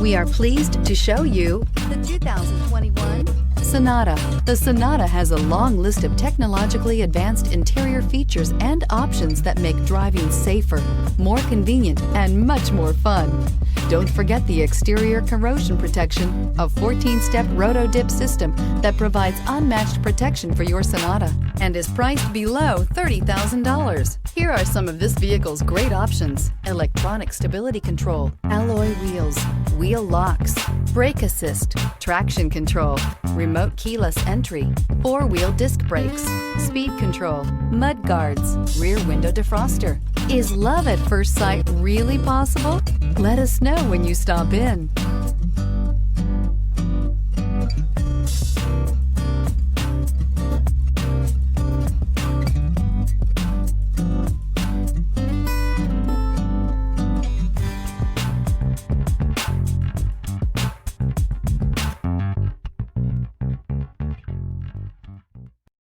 We are pleased to show you the 2021 Sonata. The Sonata has a long list of technologically advanced interior features and options that make driving safer, more convenient, and much more fun. Don't forget the exterior corrosion protection, a 14-step roto-dip system that provides unmatched protection for your Sonata and is priced below $30,000. Here are some of this vehicle's great options: electronic stability control, alloy wheels, wheel locks, brake assist, traction control, remote keyless entry, four-wheel disc brakes, speed control, mud guards, rear window defroster. Is love at first sight really possible? Let us know when you stop in.